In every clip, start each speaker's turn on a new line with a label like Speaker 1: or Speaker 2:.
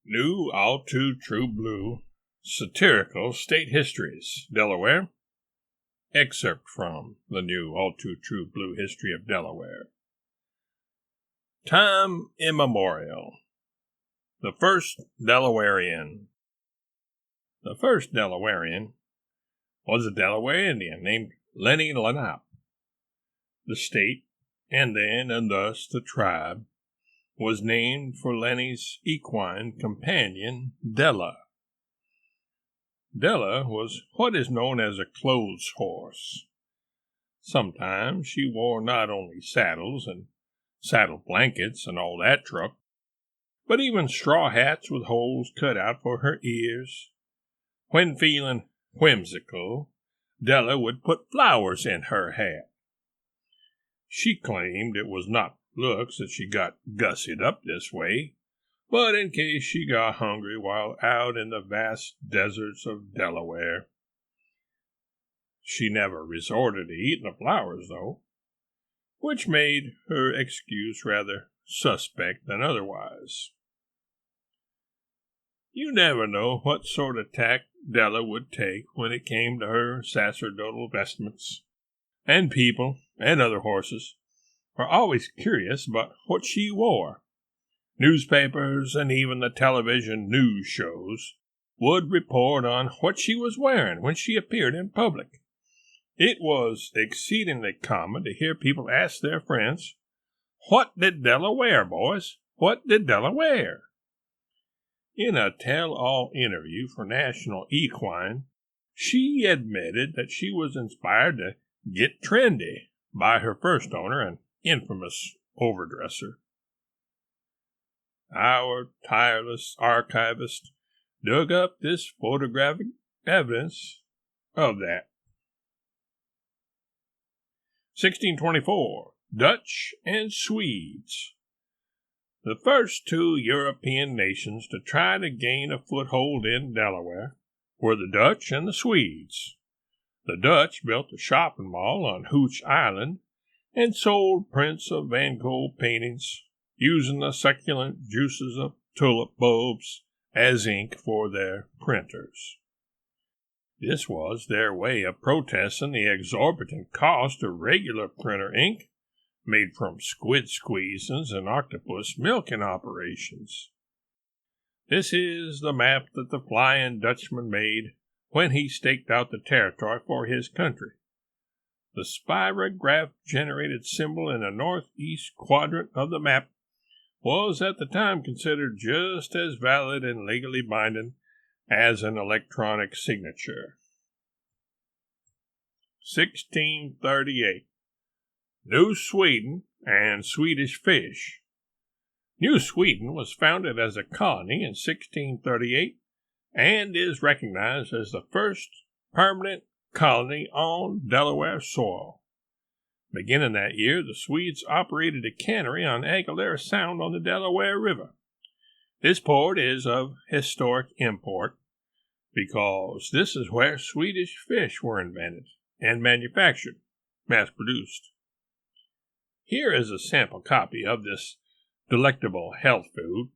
Speaker 1: New All Too True Blue Satirical State Histories, Delaware. Excerpt from the New All Too True Blue History of Delaware. Time immemorial. The first Delawarean. The first Delawarean was a Delaware Indian named Lenny Lenape. The state, and thus the tribe, was named for Lenny's equine companion, Della. Della was what is known as a clothes horse. Sometimes she wore not only saddles and saddle blankets and all that truck, but even straw hats with holes cut out for her ears. When feeling whimsical, Della would put flowers in her hat. She claimed it was not looks that she got gussied up this way, but in case she got hungry while out in the vast deserts of Delaware. She never resorted to eating the flowers, though, which made her excuse rather suspect than otherwise. You never know what sort of tack Della would take when it came to her sacerdotal vestments, and people and other horses were always curious about what she wore. Newspapers and even the television news shows would report on what she was wearing when she appeared in public. It was exceedingly common to hear people ask their friends, "What did Della wear, boys? What did Della wear?" In a tell-all interview for National Equine, she admitted that she was inspired to get trendy by her first owner, an infamous overdresser. Our tireless archivist dug up this photographic evidence of that. 1624, Dutch and Swedes. The first two European nations to try to gain a foothold in Delaware were the Dutch and the Swedes. The Dutch built a shopping mall on Hooch Island and sold prints of Van Gogh paintings, using the succulent juices of tulip bulbs as ink for their printers. This was their way of protesting the exorbitant cost of regular printer ink made from squid squeezings and octopus milking operations. This is the map that the Flying Dutchman made when he staked out the territory for his country. The spirograph-generated symbol in the northeast quadrant of the map was at the time considered just as valid and legally binding as an electronic signature. 1638. New Sweden and Swedish fish. New Sweden was founded as a colony in 1638 and is recognized as the first permanent colony on Delaware soil. Beginning that year, the Swedes operated a cannery on Aguilera Sound on the Delaware River. This port is of historic import because this is where Swedish fish were invented and manufactured, mass-produced. Here is a sample copy of this delectable health food.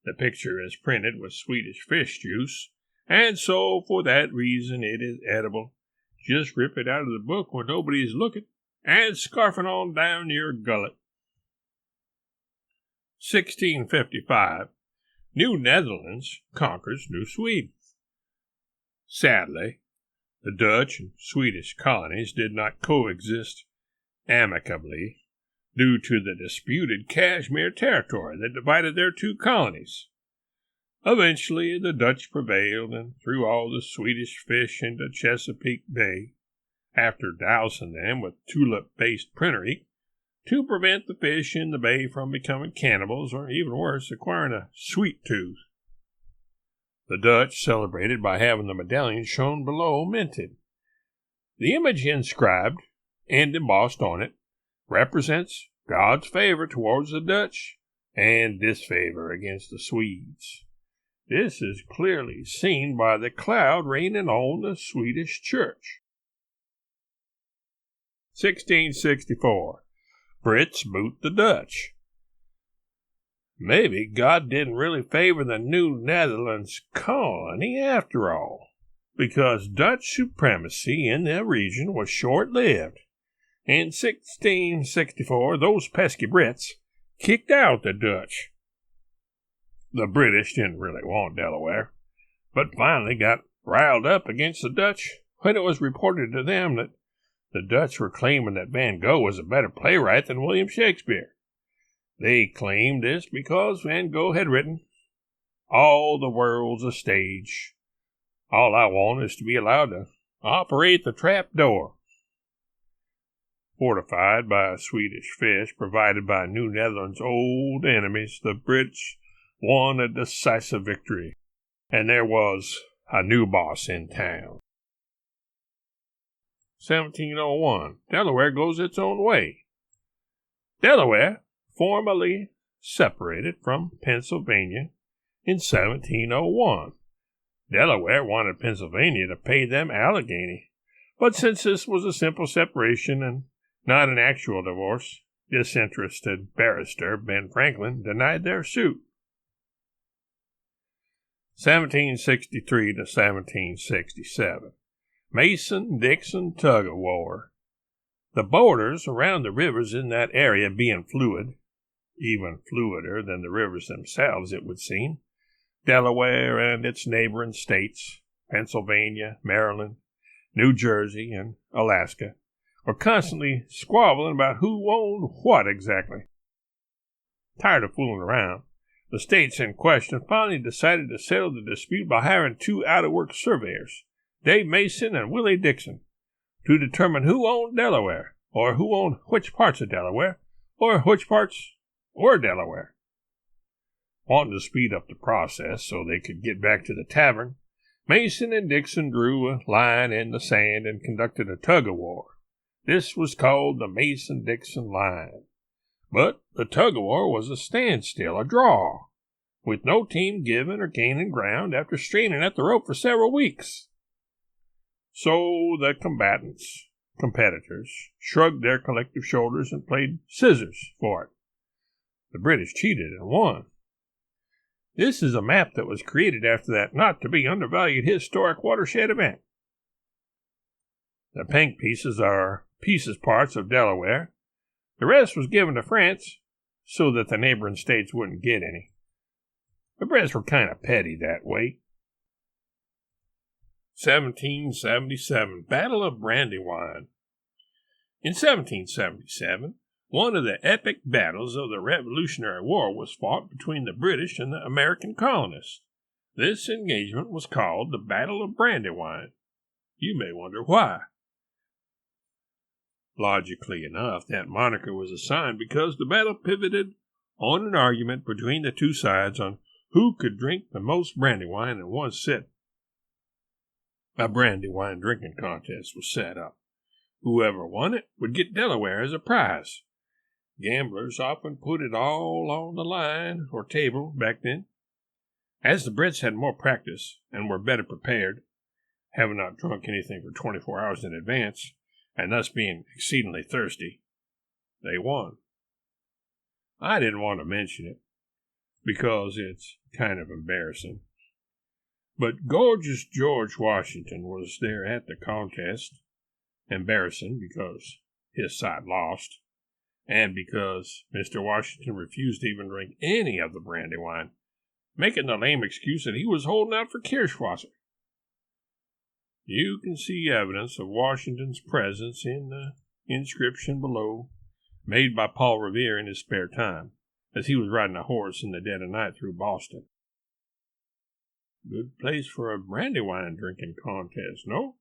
Speaker 1: The picture is printed with Swedish fish juice, and so for that reason it is edible. Just rip it out of the book when nobody is looking and scarf it on down your gullet. 1655. New Netherlands conquers New Sweden. Sadly, the Dutch and Swedish colonies did not coexist amicably due to the disputed Kashmir territory that divided their two colonies. Eventually, the Dutch prevailed and threw all the Swedish fish into Chesapeake Bay, after dousing them with tulip-based printer ink to prevent the fish in the bay from becoming cannibals or, even worse, acquiring a sweet tooth. The Dutch celebrated by having the medallion shown below minted. The image inscribed and embossed on it represents God's favor towards the Dutch and disfavor against the Swedes. This is clearly seen by the cloud raining on the Swedish church. 1664. Brits boot the Dutch. Maybe God didn't really favor the New Netherlands colony after all, because Dutch supremacy in the region was short-lived. In 1664, those pesky Brits kicked out the Dutch. The British didn't really want Delaware, but finally got riled up against the Dutch when it was reported to them that the Dutch were claiming that Van Gogh was a better playwright than William Shakespeare. They claimed this because Van Gogh had written, "All the world's a stage. All I want is to be allowed to operate the trap door." Fortified by Swedish fish provided by New Netherlands' old enemies, the Brits won a decisive victory, and there was a new boss in town. 1701. Delaware goes its own way. Delaware formally separated from Pennsylvania in 1701. Delaware wanted Pennsylvania to pay them Allegheny, but since this was a simple separation and not an actual divorce, disinterested barrister Ben Franklin denied their suit. 1763 to 1767. Mason-Dixon tug-of-war. The borders around the rivers in that area being fluid, even fluider than the rivers themselves, it would seem, Delaware and its neighboring states, Pennsylvania, Maryland, New Jersey, and Alaska, were constantly squabbling about who owned what exactly. Tired of fooling around, the states in question finally decided to settle the dispute by hiring two out-of-work surveyors, Dave Mason and Willie Dixon, to determine who owned Delaware, or who owned which parts of Delaware, or which parts were Delaware. Wanting to speed up the process so they could get back to the tavern, Mason and Dixon drew a line in the sand and conducted a tug-of-war. This was called the Mason-Dixon line. But the tug-of-war was a standstill, a draw, with no team giving or gaining ground after straining at the rope for several weeks. So the competitors, shrugged their collective shoulders and played scissors for it. The British cheated and won. This is a map that was created after that not-to-be-undervalued historic watershed event. The pink pieces are parts of Delaware. The rest was given to France so that the neighboring states wouldn't get any. The Brits were kind of petty that way. 1777. Battle of Brandywine. In 1777, one of the epic battles of the Revolutionary War was fought between the British and the American colonists. This engagement was called the Battle of Brandywine. You may wonder why. Logically enough, that moniker was assigned because the battle pivoted on an argument between the two sides on who could drink the most Brandywine in one sitting. A Brandywine drinking contest was set up. Whoever won it would get Delaware as a prize. Gamblers often put it all on the line or table back then. As the Brits had more practice and were better prepared, having not drunk anything for 24 hours in advance, and thus being exceedingly thirsty, they won. I didn't want to mention it, because it's kind of embarrassing. But gorgeous George Washington was there at the contest. Embarrassing because his side lost, and because Mr. Washington refused to even drink any of the Brandywine, making the lame excuse that he was holding out for Kirschwasser. You can see evidence of Washington's presence in the inscription below, made by Paul Revere in his spare time, as he was riding a horse in the dead of night through Boston. Good place for a Brandywine drinking contest, no?